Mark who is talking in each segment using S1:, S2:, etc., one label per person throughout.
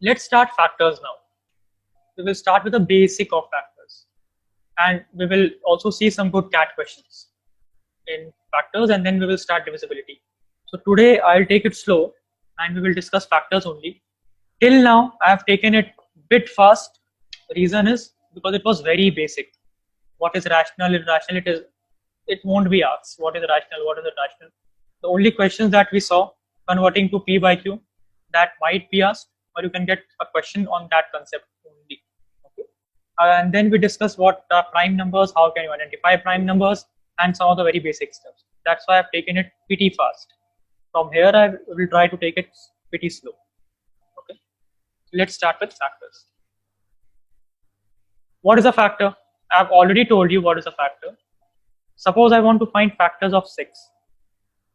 S1: Let's start factors now. We will start with the basic of factors, and we will also see some good CAT questions in factors, and then we will start divisibility. So today I'll take it slow and we will discuss factors only. Till now I have taken it bit fast. The reason is because it was very basic. What is rational? Irrational? It won't be asked. What is rational? What is irrational? The only questions that we saw converting to P by Q, that might be asked, or you can get a question on that concept only. Okay. And then we discuss what are prime numbers, how can you identify prime numbers, and some of the very basic steps. That's why I've taken it pretty fast. From here I will try to take it pretty slow. Okay. Let's start with factors. What is a factor? I've already told you what is a factor. Suppose I want to find factors of 6.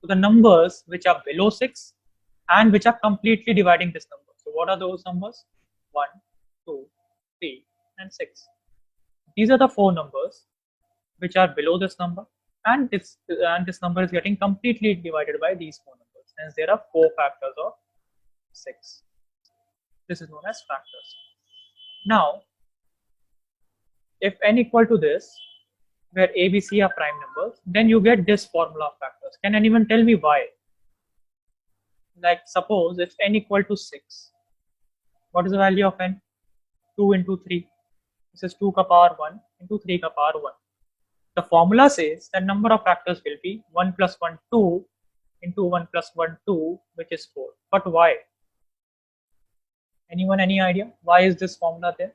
S1: So the numbers which are below 6 and which are completely dividing this number. So what are those numbers? 1, 2, 3 and 6. These are the 4 numbers which are below this number, and this number is getting completely divided by these 4 numbers. Hence there are 4 factors of 6. This is known as factors. Now if n equal to this, where a, b, c are prime numbers, then you get this formula of factors. Can anyone tell me why? Like suppose if n equal to 6, what is the value of n? 2 into 3. This is 2 ka power 1 into 3 ka power 1. The formula says that number of factors will be 1 plus 1, 2 into 1 plus 1, 2, which is 4. But why? Anyone, any idea? Why is this formula there?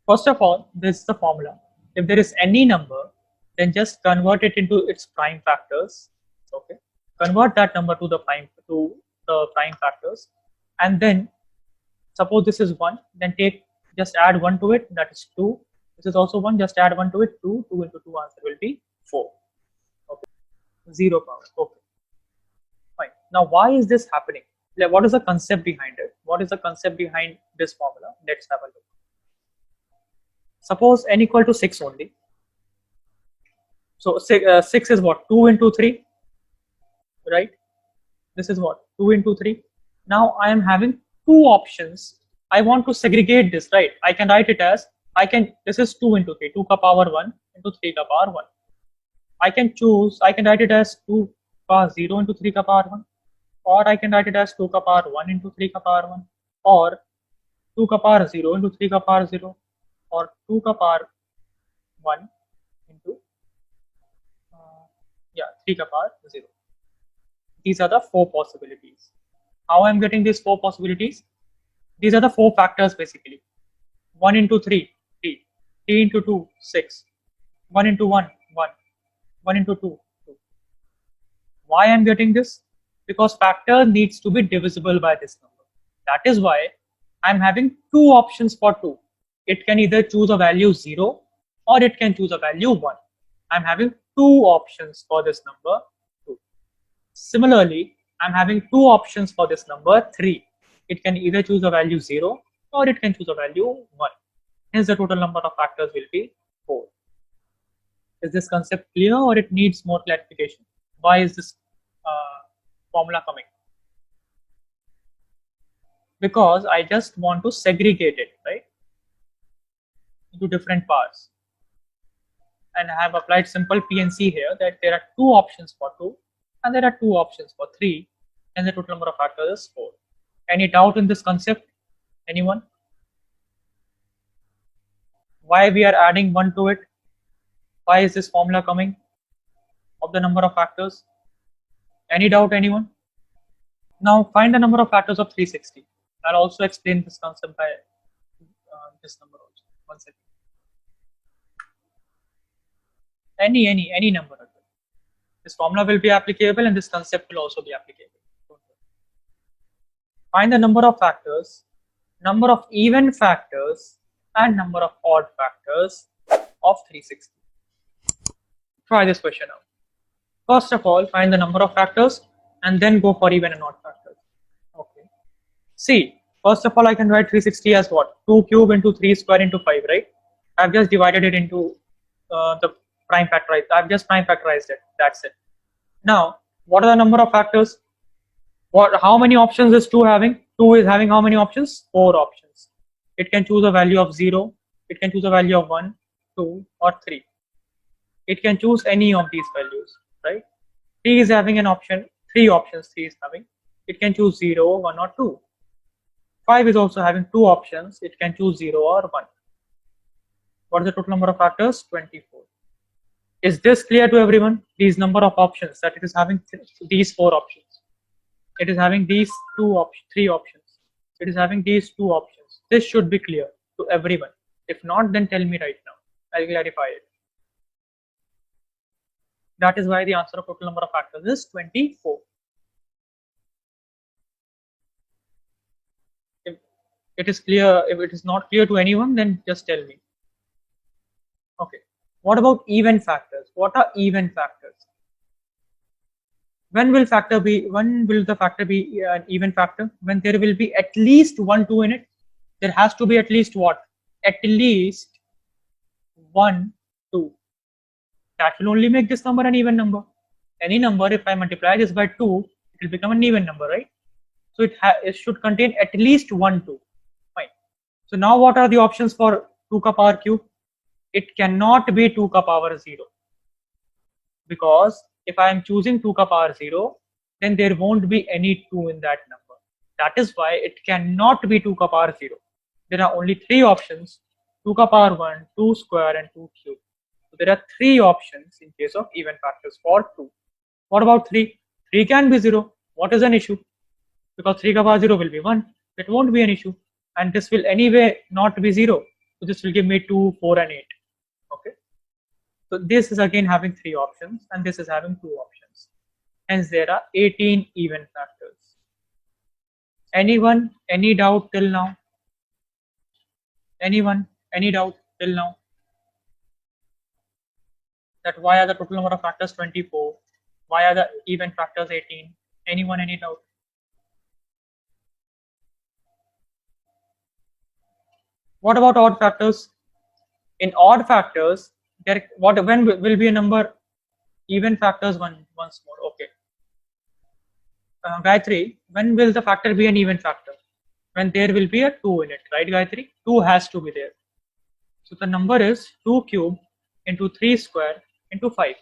S1: First of all, this is the formula. If there is any number, then just convert it into its prime factors. Okay, convert that number to the prime factors, and then suppose this is 1, then just add 1 to it, that is 2. This is also 1, just add 1 to it, 2. 2 into 2 answer will be 4. Okay, 0 power. Okay, fine. Now why is this happening? What is the concept behind it? What is the concept behind this formula? Let's have a look. Suppose n equal to 6 only. So 6 is what? 2 into 3, right? This is what? 2 into 3. Now I am having 2 options. I want to segregate this, right? I can write it as, this is 2 into 3, 2 ka power 1 into 3 ka power 1. I can write it as 2 power 0 into 3 ka power 1, or I can write it as 2 ka power 1 into 3 ka power 1, or 2 ka power 0 into 3 ka power 0, or 2 ka power 1 into 3 ka power 0. These are the 4 possibilities. How I am getting these 4 possibilities? These are the 4 factors basically. 1 into 3, 3. 3 into 2, 6. 1 into 1, 1. 1 into 2, 2. Why I am getting this? Because factor needs to be divisible by this number. That is why I am having 2 options for 2. It can either choose a value 0 or it can choose a value 1. I'm having 2 options for this number 2. Similarly, I'm having 2 options for this number 3. It can either choose a value 0 or it can choose a value 1. Hence the total number of factors will be 4. Is this concept clear or it needs more clarification? Why is this formula coming? Because I just want to segregate it, right, into different parts, and I have applied simple PNC here, that there are 2 options for 2 and there are 2 options for 3, and the total number of factors is 4. Any doubt in this concept? Anyone? Why we are adding 1 to it? Why is this formula coming of the number of factors? Any doubt, anyone? Now find the number of factors of 360. I'll also explain this concept by this number also. 1 second. Any number. This formula will be applicable and this concept will also be applicable. Find the number of factors, number of even factors and number of odd factors of 360. Try this question out. First of all, find the number of factors and then go for even and odd factors. Okay. See, first of all, I can write 360 as what? 2 cube into 3 square into 5, right? I've just divided it into the prime factorized. I've just prime factorized it. That's it. Now, what are the number of factors? How many options is 2 having? 2 is having how many options? 4 options. It can choose a value of 0, it can choose a value of 1, 2 or 3. It can choose any of these values, right? 3 is having an option, 3 options 3 is having. It can choose 0, 1 or 2. 5 is also having 2 options, it can choose 0 or 1. What is the total number of factors? 24. Is this clear to everyone? These number of options, that it is having these 4 options. It is having these 3 options. It is having these 2 options. This should be clear to everyone. If not, then tell me right now. I'll clarify it. That is why the answer of total number of factors is 24. If it is clear, if it is not clear to anyone, then just tell me. Okay. What about even factors? What are even factors? When will the factor be an even factor? When there will be at least 1 2 in it. There has to be at least what? At least 1 2. That will only make this number an even number. Any number, if I multiply this by 2, it will become an even number, right? So it should contain at least 1 2. Fine. So now what are the options for 2 ka power cube? It cannot be 2 ka power 0. Because if I am choosing 2 ka power 0, then there won't be any 2 in that number. That is why it cannot be 2 ka power 0. There are only 3 options: 2 ka power 1, 2 square and 2 cube. So there are 3 options in case of even factors for 2. What about 3? 3 can be 0. What is an issue? Because 3 ka power 0 will be 1. That won't be an issue. And this will anyway not be 0. So this will give me 2, 4 and 8. Okay. So this is again having 3 options and this is having 2 options. Hence there are 18 even factors. Anyone, any doubt till now? Anyone, any doubt till now? That why are the total number of factors 24? Why are the even factors 18? Anyone, any doubt? What about odd factors? In odd factors, when will be a number? Even factors once more. Okay. Gayatri, when will the factor be an even factor? When there will be a 2 in it, right, Gayatri? 2 has to be there. So the number is 2 cube into 3 square into 5.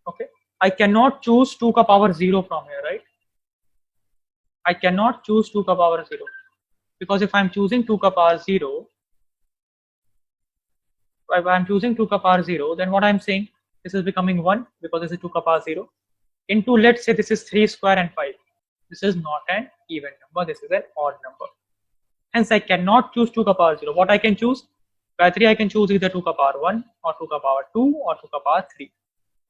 S1: Okay. I cannot choose 2 ka power 0 from here, right? I cannot choose 2 ka power 0. Because if I'm choosing 2 ka power 0, if I'm choosing 2 ka power 0, then what I'm saying, this is becoming 1 because this is 2 ka power 0. Into, let's say this is 3 square and 5. This is not an even number, this is an odd number. Hence I cannot choose 2 ka power 0. What I can choose? Gayatri, I can choose either 2 ka power 1 or 2 ka power 2 or 2 ka power 3.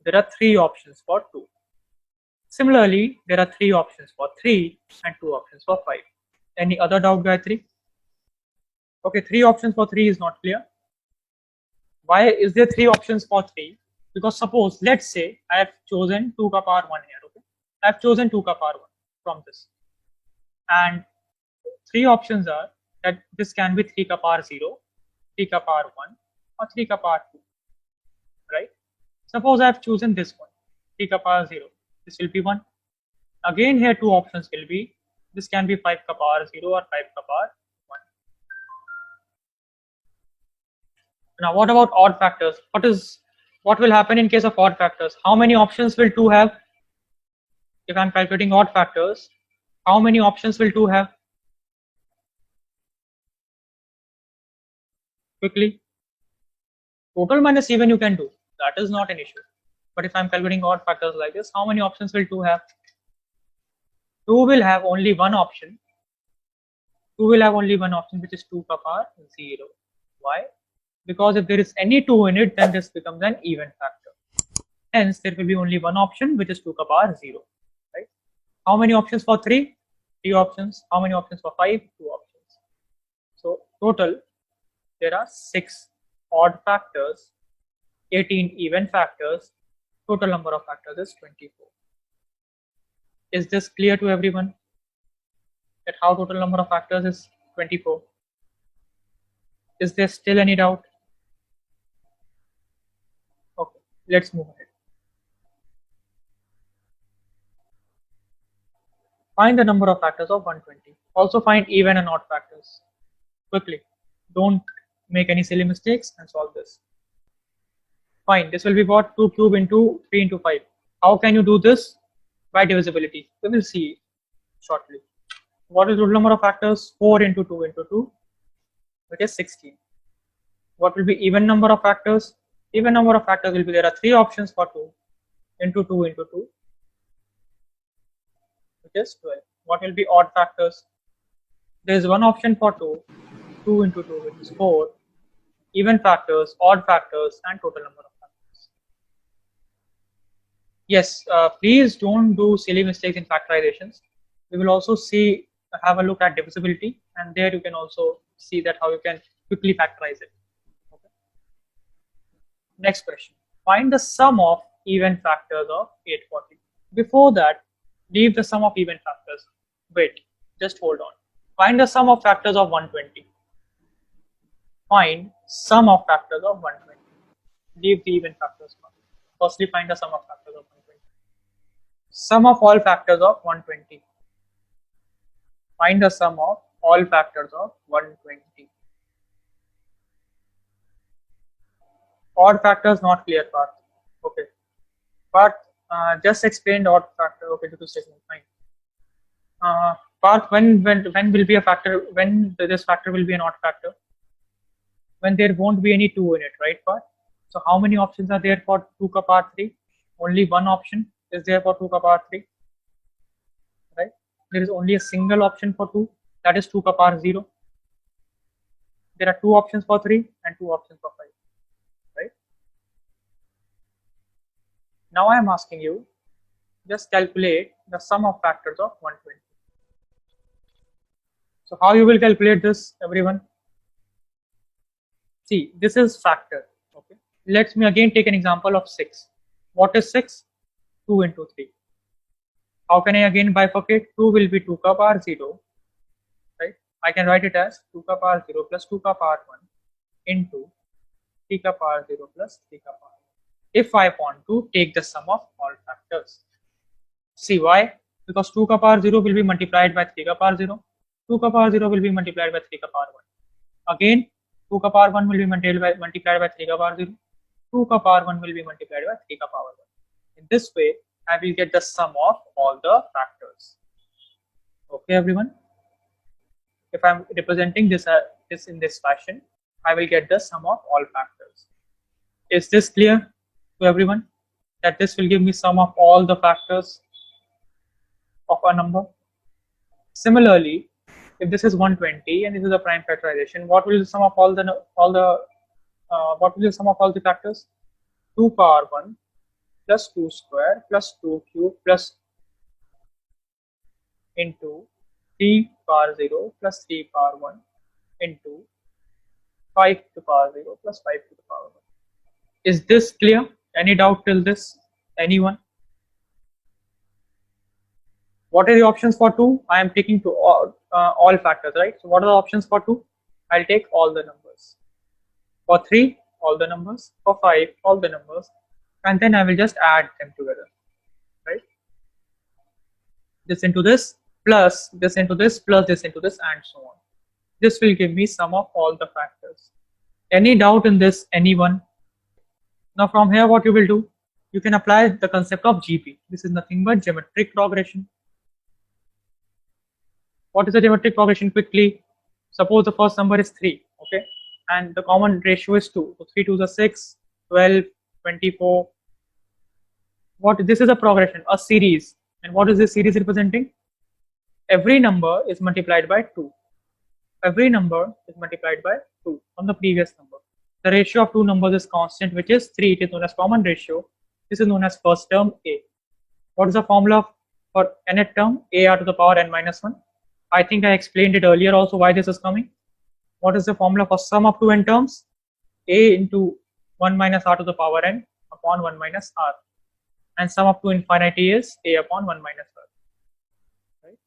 S1: There are 3 options for 2. Similarly, there are 3 options for 3 and 2 options for 5. Any other doubt, Gayatri? Okay, 3 options for 3 is not clear. Why is there 3 options for 3? Because suppose, let's say I have chosen 2 ka power 1 here. Okay, I have chosen 2 ka power 1 from this. And 3 options are that this can be 3 ka power 0, 3 ka power 1 or 3 ka power 2, right? Suppose I have chosen this one, 3 ka power 0, this will be 1. Again here 2 options will be, this can be 5 ka power 0 or 5 ka power 1. Now what about odd factors? What will happen in case of odd factors? How many options will 2 have? If I'm calculating odd factors, how many options will 2 have? Quickly. Total minus even you can do. That is not an issue. But if I'm calculating odd factors like this, how many options will 2 have? 2 will have only one option. 2 will have only one option, which is 2 ka power 0. Why? Because if there is any 2 in it, then this becomes an even factor. Hence, there will be only one option, which is 2 ka power 0. Right? How many options for 3? 3 options. How many options for 5? 2 options. So total, there are 6 odd factors, 18 even factors. Total number of factors is 24. Is this clear to everyone? That how total number of factors is 24? Is there still any doubt? Okay, let's move ahead. Find the number of factors of 120. Also find even and odd factors. Quickly. Don't make any silly mistakes and solve this. Fine. This will be what? 2 cube into 3 into 5. How can you do this? By divisibility. We will see shortly. What is the total number of factors? 4 into 2 into 2, which is 16. What will be even number of factors? Even number of factors will be, there are 3 options for 2 into 2 into 2, which is 12. What will be odd factors? There is one option for 2, 2 into 2, which is 4, even factors, odd factors, and total number of factors. Yes, please don't do silly mistakes in factorizations. We will also have a look at divisibility, and there you can also see that how you can quickly factorize it. Okay. Next question. Find the sum of even factors of 840. Before that, leave the sum of even factors. Wait, just hold on. Find the sum of factors of 120. Find sum of factors of 120. Leave the even factors. Firstly, find the sum of factors of 120. Sum of all factors of 120. Find the sum of all factors of 120. Odd factors not clear, Parth. Okay. Parth, just explained odd factor. Okay, to second. Fine. Parth, when will be a factor? When this factor will be an odd factor? When there won't be any 2 in it, right, Parth? So how many options are there for 2 ka power 3? Only one option is there for 2 ka power 3, right? There is only a single option for 2, that is 2 ka power 0. There are 2 options for 3 and 2 options for 5, right? Now I am asking you, just calculate the sum of factors of 120. So how you will calculate this, everyone? See, this is factor. Okay. Let me again take an example of 6. What is 6? 2 into 3. How can I again bifurcate? 2 will be 2 ka power 0. Right? I can write it as 2 ka power 0 plus 2 ka power 1 into 3 ka power 0 plus 3 ka power 1. If I want to take the sum of all factors. See why? Because 2 ka power 0 will be multiplied by 3 ka power 0. 2 ka power 0 will be multiplied by 3 ka power 1. Again, 2 ka power 1 will be multiplied by 3 ka power 0. 2 ka power 1 will be multiplied by 3 ka power 1. In this way, I will get the sum of all the factors. Okay, everyone? If I am representing this in this fashion, I will get the sum of all factors. Is this clear to everyone? That this will give me sum of all the factors of a number. Similarly, if this is 120 and this is a prime factorization, what will the sum of all the factors? 2 power 1 plus 2 square plus 2 cube plus into 3 power 0 plus 3 power 1 into 5 to the power 0 plus 5 to the power 1. Is this clear? Any doubt till this? Anyone? What are the options for 2? I am taking to all factors, right? So what are the options for 2? I'll take all the numbers. For 3, all the numbers. For 5, all the numbers. And then I will just add them together, right? This into this, plus this into this, plus this into this, and so on. This will give me sum of all the factors. Any doubt in this, anyone? Now from here, what you will do? You can apply the concept of GP. This is nothing but geometric progression. What is the geometric progression? Quickly, suppose the first number is 3, okay, and the common ratio is 2. So 3 2s are 6, 12, 24. This is a progression, a series. And what is this series representing? Every number is multiplied by 2. Every number is multiplied by 2 from the previous number. The ratio of two numbers is constant, which is 3. It is known as common ratio. This is known as first term A. What is the formula for nth term? AR to the power n minus 1. I think I explained it earlier also why this is coming. What is the formula for sum up to n terms? A into 1 minus r to the power n upon 1 minus r. And sum up to infinity is A upon 1 minus r. Right?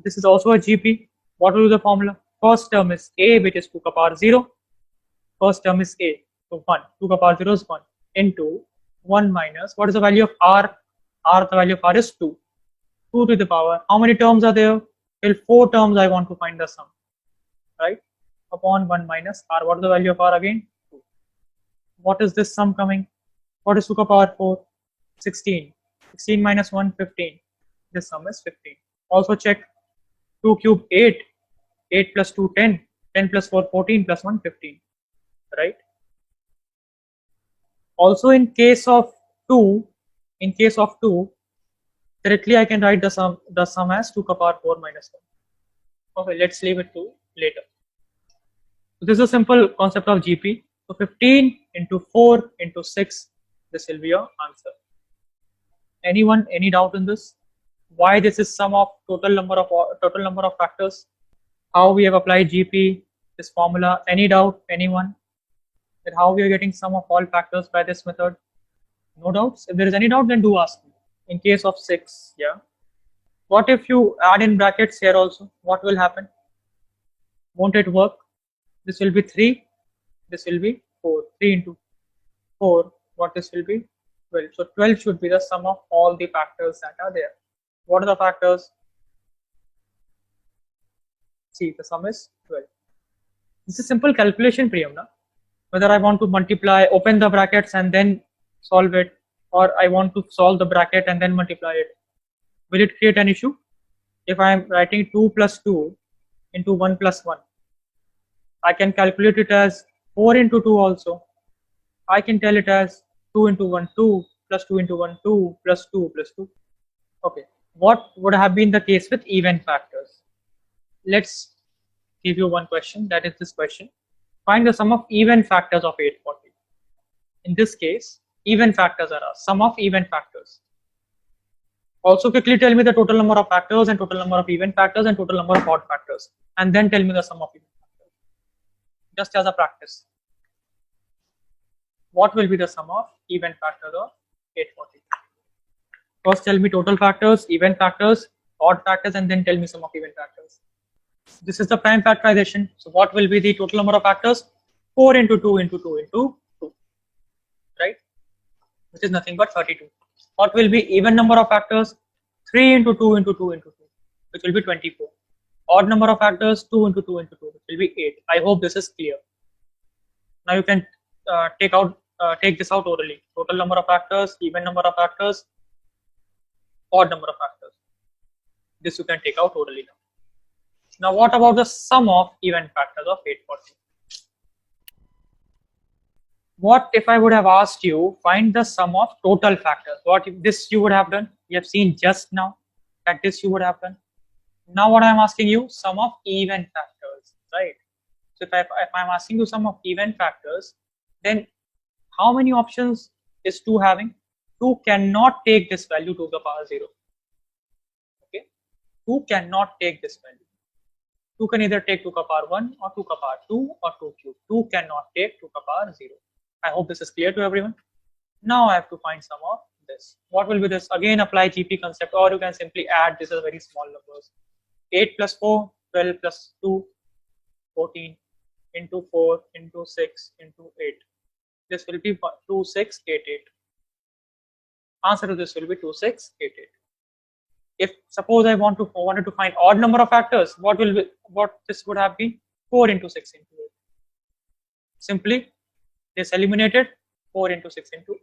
S1: This is also a GP. What will be the formula? First term is A, which is 2 to the power 0. First term is A, so 1. 2 to the power 0 is 1 into 1 minus, what is the value of r? The value of r is 2. 2 to the power. How many terms are there? Till 4 terms I want to find the sum, right? Upon 1 minus r. What is the value of r again? 2. What is this sum coming? What is 2 to the power 4? 16. 16 minus 1, 15. This sum is 15. Also check 2 cube 8. 8 plus 2, 10. 10 plus 4, 14 plus 1, 15. Right? Also in case of 2, directly I can write the sum as 2 to the power 4 minus 1. Okay, let's leave it to later. So this is a simple concept of GP. So 15 into 4 into 6, this will be your answer. Anyone, any doubt in this? Why this is sum of total number of factors? How we have applied GP, this formula? Any doubt? Anyone? That how we are getting sum of all factors by this method? No doubts? If there is any doubt, then do ask me. In case of 6, yeah. What if you add in brackets here also? What will happen? Won't it work? This will be 3. This will be 4. 3 into 4. What this will be? 12. So 12 should be the sum of all the factors that are there. What are the factors? See, the sum is 12. This is simple calculation, Priyam. Na? Whether I want to multiply, open the brackets and then solve it, or I want to solve the bracket and then multiply it. Will it create an issue? If I am writing 2 plus 2 into 1 plus 1, I can calculate it as 4 into 2 also. I can tell it as 2 into 1, 2, plus 2 into 1, 2, plus 2, plus 2. Okay, what would have been the case with even factors? Let's give you one question, that is this question. Find the sum of even factors of 840. In this case, even factors are asked, sum of even factors. Also quickly tell me the total number of factors and total number of even factors and total number of odd factors, and then tell me the sum of even factors. Just as a practice. What will be the sum of even factors of 840? First tell me total factors, even factors, odd factors, and then tell me sum of even factors. This is the prime factorization. So what will be the total number of factors? 4 into 2 into 2 into 2, right? Which is nothing but 32. What will be even number of factors? 3 into 2 into 2 into 2, which will be 24. Odd number of factors, 2 into 2 into 2, which will be 8. I hope this is clear. Now you can take this out orally. Total number of factors, even number of factors, odd number of factors. This you can take out orally now. Now what about the sum of even factors of 840? What if I would have asked you, find the sum of total factors? What if this you would have done? You have seen just now that this you would have done. Now what I am asking you, sum of even factors, right? So if I'm asking you sum of even factors, then how many options is 2 having? 2 cannot take this value to the power 0. Okay, 2 cannot take this value. 2 can either take 2 to the power 1 or 2 to the power 2 or 2 cube. 2 cannot take 2 to the power 0. I hope this is clear to everyone. Now I have to find sum of this. What will be this? Again apply GP concept, or you can simply add. This is very small numbers. 8 plus 4, 12 plus 2, 14 into 4 into 6 into 8. This will be 2688. Answer to this will be 2688. If suppose I wanted to find odd number of factors, what this would have been? 4 into 6 into 8. Simply this eliminated 4 into 6 into 8.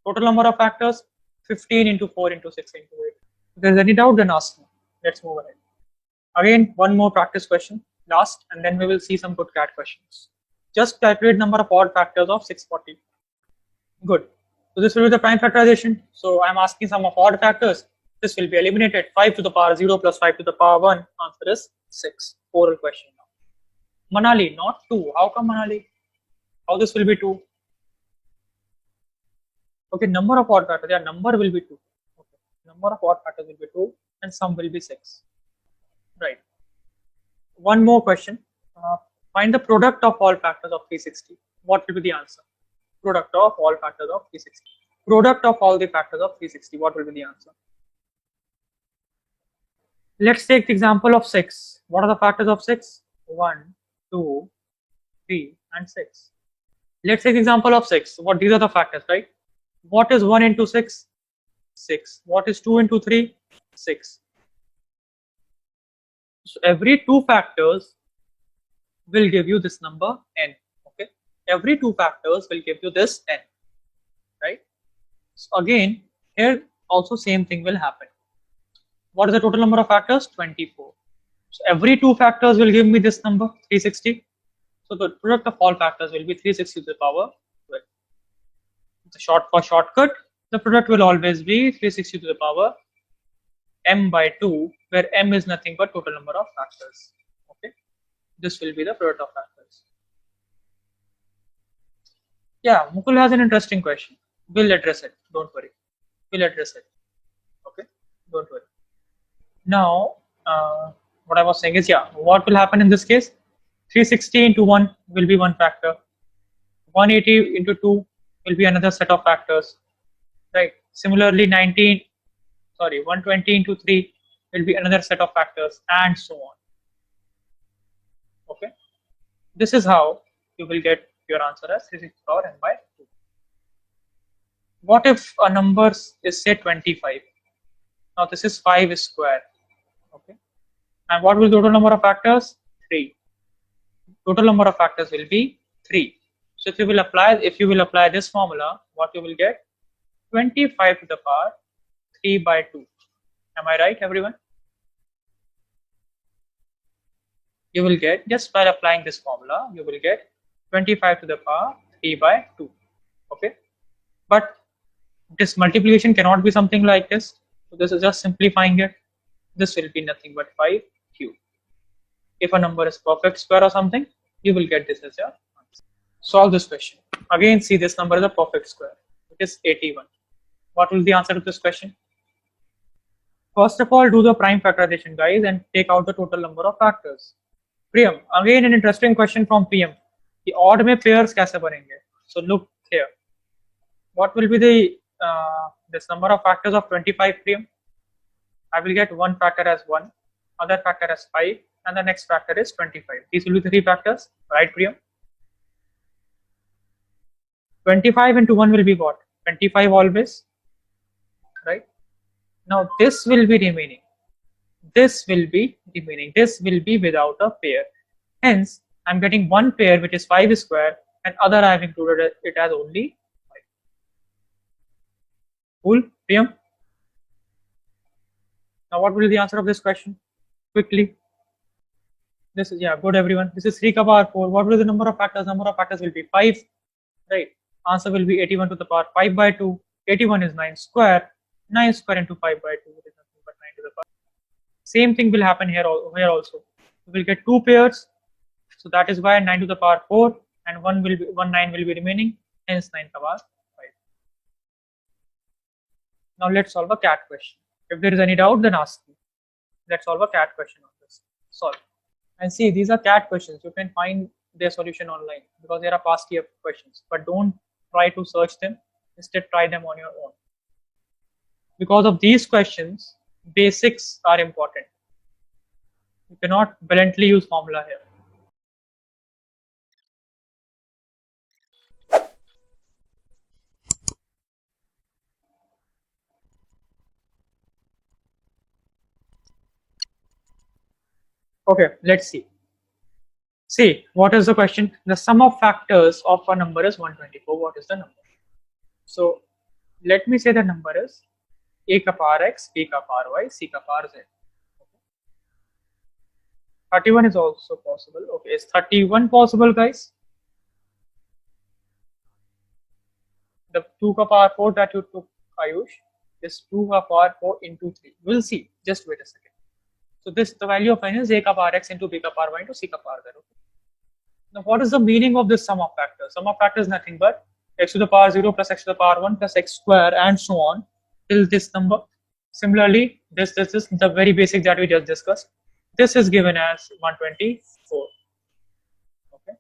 S1: Total number of factors 15 into 4 into 6 into 8. If there is any doubt, then ask me. Let's move ahead. Again, one more practice question last, and then we will see some good CAT questions. Just calculate number of odd factors of 640. Good. So this will be the prime factorization. So I am asking sum of odd factors. This will be eliminated. 5 to the power 0 plus 5 to the power 1. Answer is 6. Oral question now. Manali, not 2. How come Manali? How this will be 2? Okay, number of odd factors. Yeah, number will be 2. Okay. Number of odd factors will be 2 and sum will be 6. Right. One more question. Find the product of all factors of 360. What will be the answer? Product of all factors of 360. Product of all the factors of 360. What will be the answer? Let's take the example of 6. What are the factors of 6? 1, 2, 3 and 6. Let's take the example of 6. What these are the factors, right? What is 1 into 6? 6. What is 2 into 3? 6. So every two factors will give you this number n. Okay, every two factors will give you this n, right? So again, here also same thing will happen. What is the total number of factors? 24. So every two factors will give me this number 360. So the product of all factors will be 360 to the power 12. For shortcut, the product will always be 360 to the power m by 2, where m is nothing but total number of factors. Okay, this will be the product of factors. Yeah, Mukul has an interesting question. We'll address it. Don't worry. We'll address it. Okay, don't worry. Now, what I was saying is, yeah, what will happen in this case? 360 into 1 will be one factor. 180 into 2 will be another set of factors, right? Similarly, 120 into 3 will be another set of factors, and so on. Okay, this is how you will get your answer as 360 power n by 2. What if a number is say 25? Now this is 5 square. Okay, and what will the total number of factors? 3. Total number of factors will be 3. So if you will apply this formula, what you will get? 25 to the power 3 by 2. Am I right, everyone? You will get, just by applying this formula, you will get 25 to the power 3 by 2. Okay, but this multiplication cannot be something like this. So this is just simplifying it. This will be nothing but 5 cube. If a number is perfect square or something, you will get this as your answer. Solve this question. Again, see, this number is a perfect square. It is 81. What will be the answer to this question? First of all, do the prime factorization, guys, and take out the total number of factors. Priyam, again an interesting question from PM. The odd में pairs कैसे बनेंगे? So look here. What will be the this number of factors of 25, Priyam? I will get one factor as 1, other factor as 5, and the next factor is 25. These will be the 3 factors, right, Priyam? 25 into 1 will be what? 25 always, right? Now this will be remaining. This will be remaining. This will be without a pair. Hence, I'm getting one pair which is 5 square, and other I have included it as only 5. Cool, Priyam? Now what will be the answer of this question? Quickly. This is, yeah, good, everyone. This is 3 ka power 4. What will be the number of factors? Number of factors will be 5, right? Answer will be 81 to the power 5 by 2. 81 is 9 square. 9 square into 5 by 2 is nothing but 9 to the power. Same thing will happen here also. We will get 2 pairs. So that is why 9 to the power 4 and 1 9 will be remaining. Hence 9 ka power 5. Now let's solve a CAT question. If there is any doubt, then ask me. Let's solve a CAT question on this. Solve. And see, these are CAT questions. You can find their solution online because there are past year questions. But don't try to search them. Instead, try them on your own. Because of these questions, basics are important. You cannot bluntly use formula here. Okay, let's see. See, what is the question? The sum of factors of a number is 124. What is the number? So, let me say the number is a ka power x, b ka power y, c ka power z. 31 is also possible. Okay, is 31 possible, guys? The 2 ka power 4 that you took, Ayush, is 2 ka power 4 into 3. We'll see. Just wait a second. So this, the value of n is a ka power x into b ka power y into c ka power z. Okay. Now what is the meaning of this sum of factors? Sum of factors is nothing but x to the power 0 plus x to the power 1 plus x square and so on till this number. Similarly, this is the very basic that we just discussed. This is given as 124. Okay.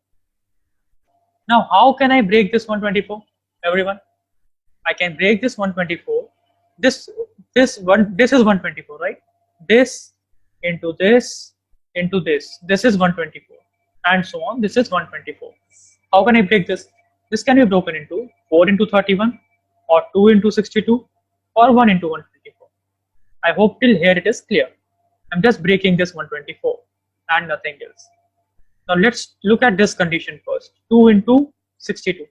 S1: Now how can I break this 124? Everyone, I can break this 124. This is 124, right? This into this into this. This is 124, and so on. This is 124. How can I break this? This can be broken into 4 into 31, or 2 into 62, or 1 into 124. I hope till here it is clear. I'm just breaking this 124 and nothing else. Now let's look at this condition first. 2 into 62.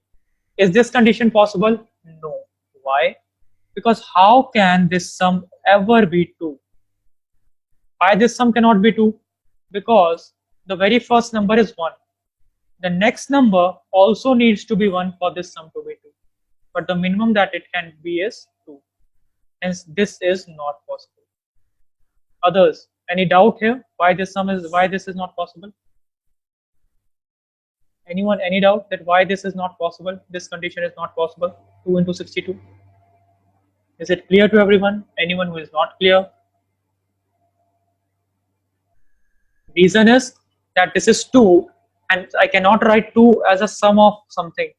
S1: Is this condition possible? No. Why? Because how can this sum ever be 2? Why this sum cannot be 2? Because the very first number is 1. The next number also needs to be 1 for this sum to be 2. But the minimum that it can be is 2. Hence this is not possible. Others, any doubt here? Why this is not possible? Anyone, any doubt that why this is not possible? This condition is not possible. 2 into 62. Is it clear to everyone? Anyone who is not clear? Reason is that this is 2 and I cannot write 2 as a sum of something.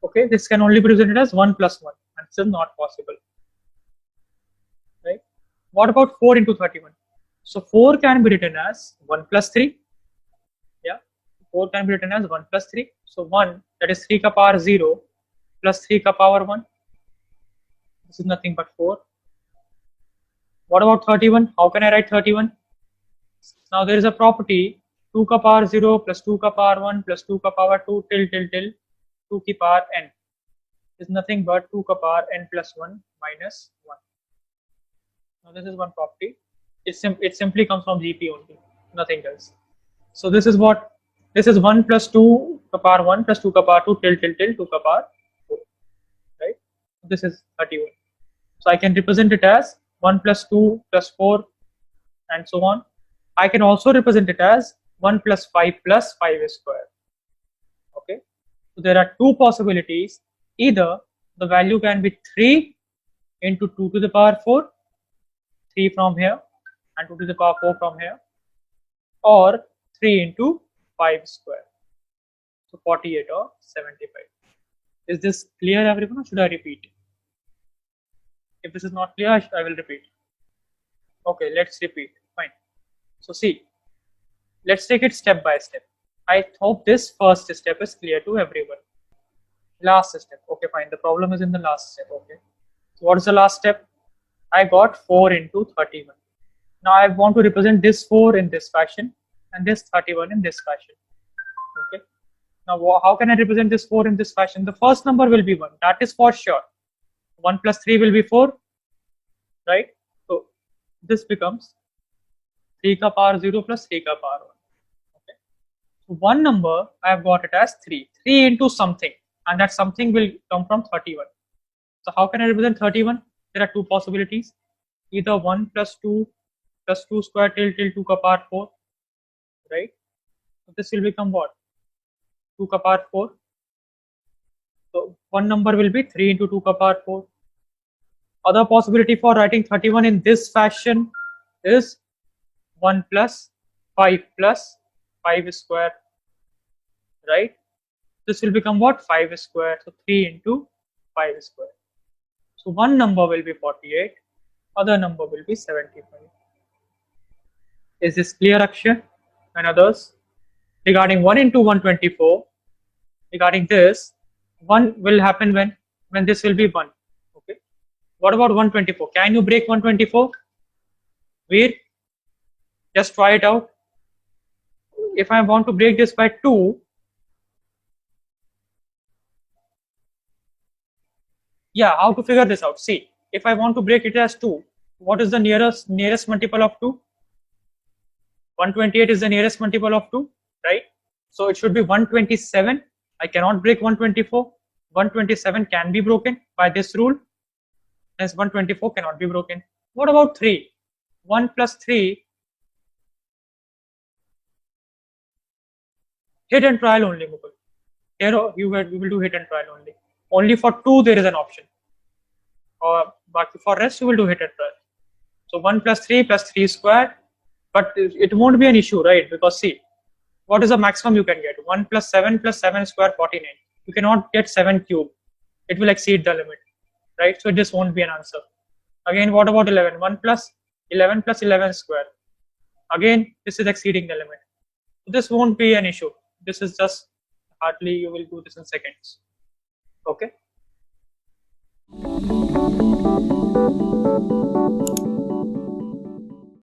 S1: Okay, this can only be presented as 1 plus 1 and this is not possible. Right? What about 4 into 31? So 4 can be written as 1 plus 3. Yeah, 4 can be written as 1 plus 3. So 1, that is 3 ka power 0 plus 3 ka power 1. This is nothing but 4. What about 31? How can I write 31? Now there is a property 2 ka power 0 plus 2 ka power 1 plus 2 ka power 2 till 2 ki power n is nothing but 2 ka power n plus 1 minus 1. Now this is one property. It simply comes from GP only, nothing else. So this is what? This is 1 plus 2 ka power 1 plus 2 ka power 2 till 2 ka power 4. Right? This is 31. So I can represent it as 1 plus 2 plus 4 and so on. I can also represent it as 1 plus 5 square. Okay. So there are two possibilities. Either the value can be 3 into 2 to the power 4, 3 from here and 2 to the power 4 from here, or 3 into 5 square. So 48 or 75. Is this clear everyone or should I repeat? If this is not clear, I will repeat. Okay, let's repeat. Fine. So see, let's take it step by step. I hope this first step is clear to everyone. Last step. Okay, fine. The problem is in the last step. Okay. So what is the last step? I got 4 into 31. Now I want to represent this 4 in this fashion and this 31 in this fashion. Okay. Now how can I represent this 4 in this fashion? The first number will be 1. That is for sure. 1 plus 3 will be 4. Right? So this becomes 3 ka power 0 plus 3 ka power 1. Okay. So one number I have got it as 3. 3 into something, and that something will come from 31. So how can I represent 31? There are two possibilities. Either 1 plus 2 square till 2 ka power 4. Right? So this will become what? 2 ka power 4. So one number will be 3 into 2 ka power 4. Other possibility for writing 31 in this fashion is 1 plus 5 square. Right? This will become what? 5 square. So 3 into 5 square. So one number will be 48. Other number will be 75. Is this clear, Akshay and others? Regarding 1 into 124, regarding this, 1 will happen when this will be 1. Okay. What about 124? Can you break 124? Veer, just try it out. If I want to break this by 2, yeah, how to figure this out? See, if I want to break it as 2, what is the nearest multiple of 2? 128 is the nearest multiple of 2, right? So it should be 127. I cannot break 124. 127 can be broken by this rule. Hence 124 cannot be broken. What about 3? 1 plus 3. Hit and trial only, Mukul. Here we will do hit and trial only. Only for 2 there is an option. But for rest you will do hit and trial. So 1 plus 3 squared. But it won't be an issue, right? Because see, what is the maximum you can get? 1 plus 7 square, 49. You cannot get 7 cube. It will exceed the limit, right? So this won't be an answer. Again, what about 11? 1 plus 11 square. Again, this is exceeding the limit. This won't be an issue. This is just hardly you will do this in seconds. Okay.